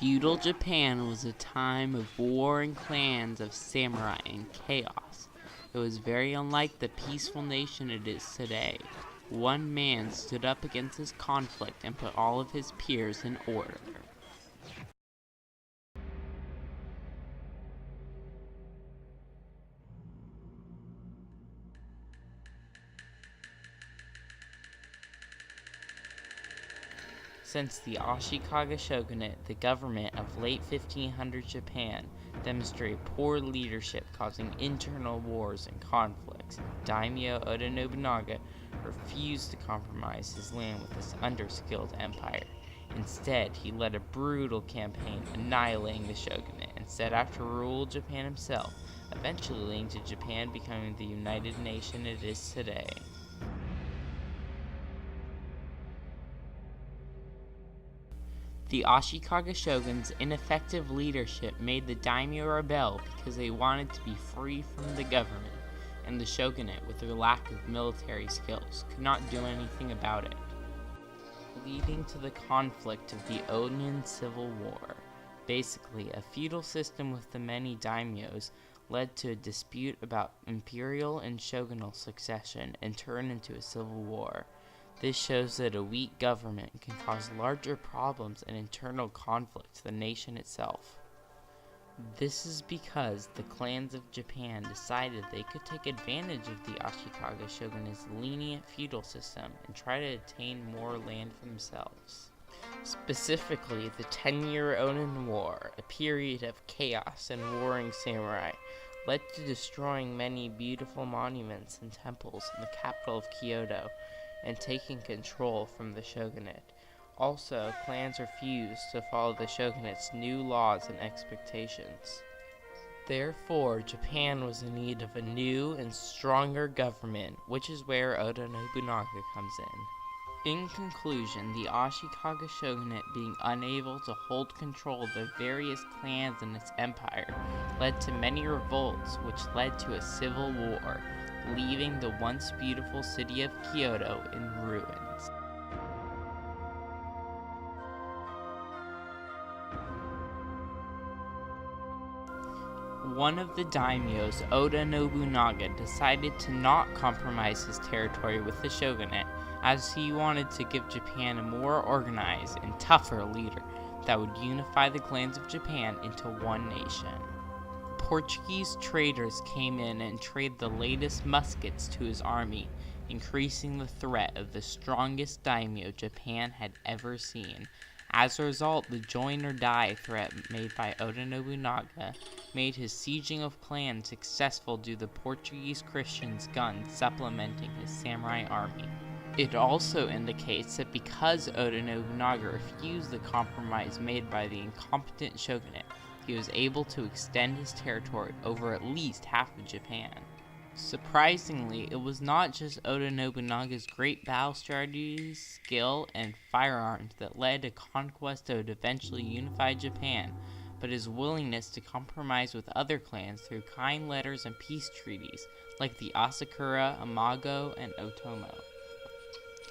Feudal Japan was a time of warring clans of samurai and chaos. It was very unlike the peaceful nation it is today. One man stood up against this conflict and put all of his peers in order. Since the Ashikaga shogunate, the government of late 1500 Japan demonstrated poor leadership, causing internal wars and conflicts. Daimyo Oda Nobunaga refused to compromise his land with this underskilled empire. Instead, he led a brutal campaign annihilating the shogunate and set out to rule Japan himself, eventually leading to Japan becoming the united nation it is today. The Ashikaga shogun's ineffective leadership made the daimyo rebel because they wanted to be free from the government, and the shogunate, with their lack of military skills, could not do anything about it, leading to the conflict of the Onin Civil War. Basically, a feudal system with the many daimyos led to a dispute about imperial and shogunal succession and turned into a civil war. This shows that a weak government can cause larger problems and internal conflict to the nation itself. This is because the clans of Japan decided they could take advantage of the Ashikaga shogunate's lenient feudal system and try to attain more land for themselves. Specifically, the 10-year Onin War, a period of chaos and warring samurai, led to destroying many beautiful monuments and temples in the capital of Kyoto and taking control from the shogunate. Also, clans refused to follow the shogunate's new laws and expectations. Therefore, Japan was in need of a new and stronger government, which is where Oda Nobunaga comes in. In conclusion, the Ashikaga shogunate, being unable to hold control of the various clans in its empire, led to many revolts, which led to a civil war, leaving the once beautiful city of Kyoto in ruins. One of the daimyos, Oda Nobunaga, decided to not compromise his territory with the shogunate, as he wanted to give Japan a more organized and tougher leader that would unify the clans of Japan into one nation. Portuguese traders came in and traded the latest muskets to his army, increasing the threat of the strongest daimyo Japan had ever seen. As a result, the join or die threat made by Oda Nobunaga made his sieging of clans successful due to the Portuguese Christians' guns supplementing his samurai army. It also indicates that because Oda Nobunaga refused the compromise made by the incompetent shogunate, he was able to extend his territory over at least half of Japan. Surprisingly, it was not just Oda Nobunaga's great battle strategies, skill, and firearms that led to conquest that would eventually unify Japan, but his willingness to compromise with other clans through kind letters and peace treaties, like the Asakura, Amago, and Otomo.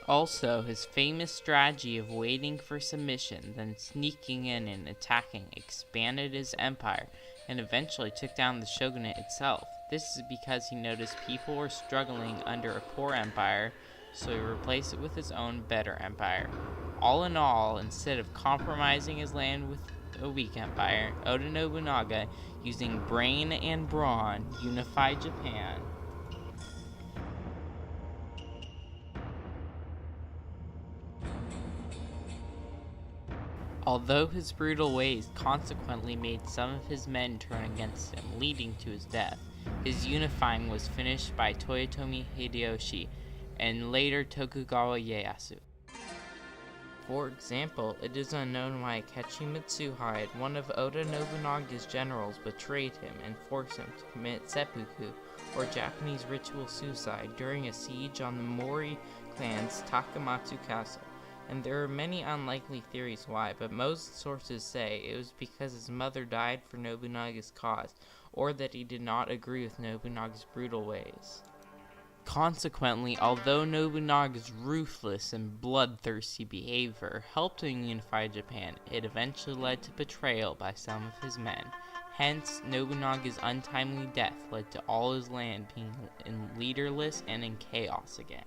Also, his famous strategy of waiting for submission, then sneaking in and attacking, expanded his empire, and eventually took down the shogunate itself. This is because he noticed people were struggling under a poor empire, so he replaced it with his own better empire. All in all, instead of compromising his land with a weak empire, Oda Nobunaga, using brain and brawn, unified Japan. Although his brutal ways consequently made some of his men turn against him, leading to his death, his unifying was finished by Toyotomi Hideyoshi and later Tokugawa Ieyasu. For example, it is unknown why Akechi Mitsuhide, one of Oda Nobunaga's generals, betrayed him and forced him to commit seppuku, or Japanese ritual suicide, during a siege on the Mori clan's Takamatsu Castle. And there are many unlikely theories why, but most sources say it was because his mother died for Nobunaga's cause, or that he did not agree with Nobunaga's brutal ways. Consequently, although Nobunaga's ruthless and bloodthirsty behavior helped to unify Japan, it eventually led to betrayal by some of his men. Hence, Nobunaga's untimely death led to all his land being leaderless and in chaos again.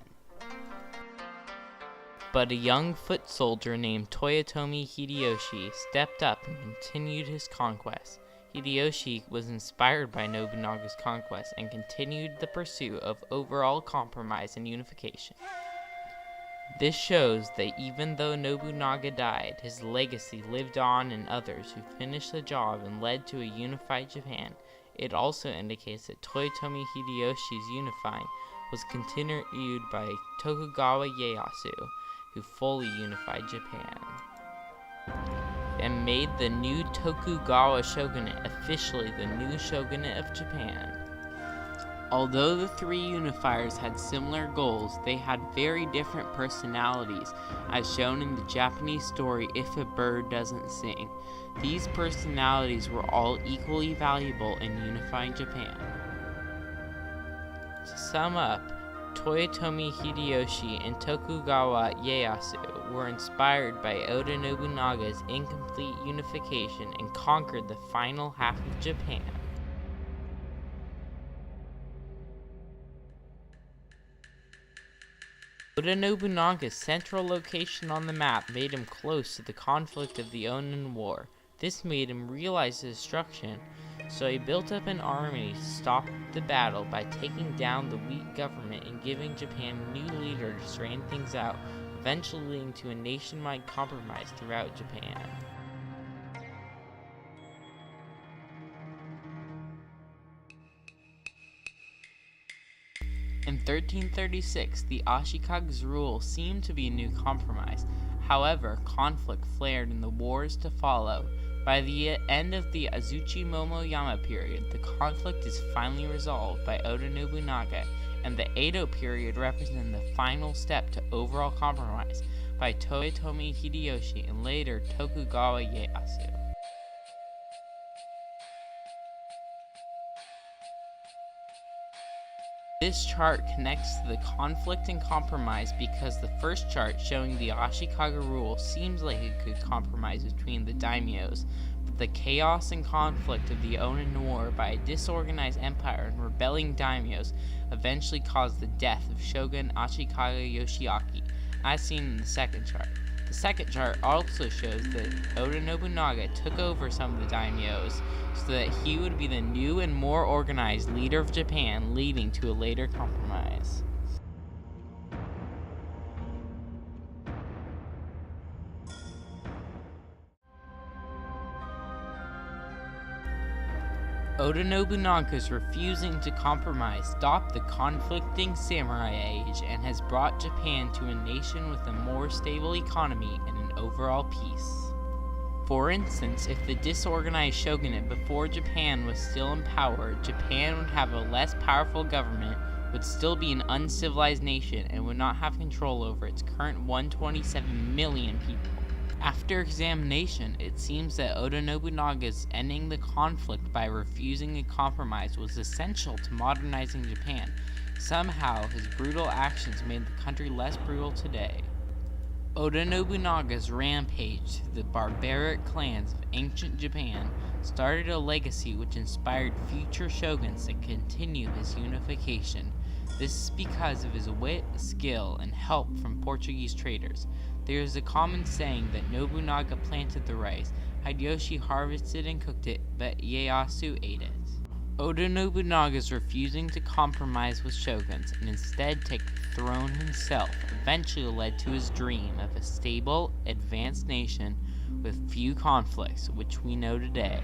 But a young foot soldier named Toyotomi Hideyoshi stepped up and continued his conquest. Hideyoshi was inspired by Nobunaga's conquest and continued the pursuit of overall compromise and unification. This shows that even though Nobunaga died, his legacy lived on in others who finished the job and led to a unified Japan. It also indicates that Toyotomi Hideyoshi's unifying was continued by Tokugawa Ieyasu, who fully unified Japan and made the new Tokugawa shogunate officially the new shogunate of Japan. Although the three unifiers had similar goals, they had very different personalities, as shown in the Japanese story If a Bird Doesn't Sing. These personalities were all equally valuable in unifying Japan. To sum up, Toyotomi Hideyoshi and Tokugawa Ieyasu were inspired by Oda Nobunaga's incomplete unification and conquered the final half of Japan. Oda Nobunaga's central location on the map made him close to the conflict of the Onin War. This made him realize his destruction, so he built up an army to stop the battle by taking down the weak government and giving Japan a new leader to straighten things out, eventually leading to a nationwide compromise throughout Japan. In 1336, the Ashikage's rule seemed to be a new compromise. However, conflict flared in the wars to follow. By the end of the Azuchi Momoyama period, the conflict is finally resolved by Oda Nobunaga, and the Edo period represented the final step to overall compromise by Toyotomi Hideyoshi and later Tokugawa Ieyasu. This chart connects to the conflict and compromise because the first chart showing the Ashikaga rule seems like a good compromise between the daimyos, but the chaos and conflict of the Onin War by a disorganized empire and rebelling daimyos eventually caused the death of Shogun Ashikaga Yoshiaki, as seen in the second chart. The second chart also shows that Oda Nobunaga took over some of the daimyos so that he would be the new and more organized leader of Japan, leading to a later compromise. Oda Nobunaga's refusing to compromise stopped the conflicting samurai age and has brought Japan to a nation with a more stable economy and an overall peace. For instance, if the disorganized shogunate before Japan was still in power, Japan would have a less powerful government, would still be an uncivilized nation, and would not have control over its current 127 million people. After examination, it seems that Oda Nobunaga's ending the conflict by refusing a compromise was essential to modernizing Japan. Somehow, his brutal actions made the country less brutal today. Oda Nobunaga's rampage through the barbaric clans of ancient Japan started a legacy which inspired future shoguns to continue his unification. This is because of his wit, skill, and help from Portuguese traders. There is a common saying that Nobunaga planted the rice, Hideyoshi harvested and cooked it, but Ieyasu ate it. Oda Nobunaga's refusing to compromise with shoguns and instead take the throne himself eventually led to his dream of a stable, advanced nation with few conflicts, which we know today.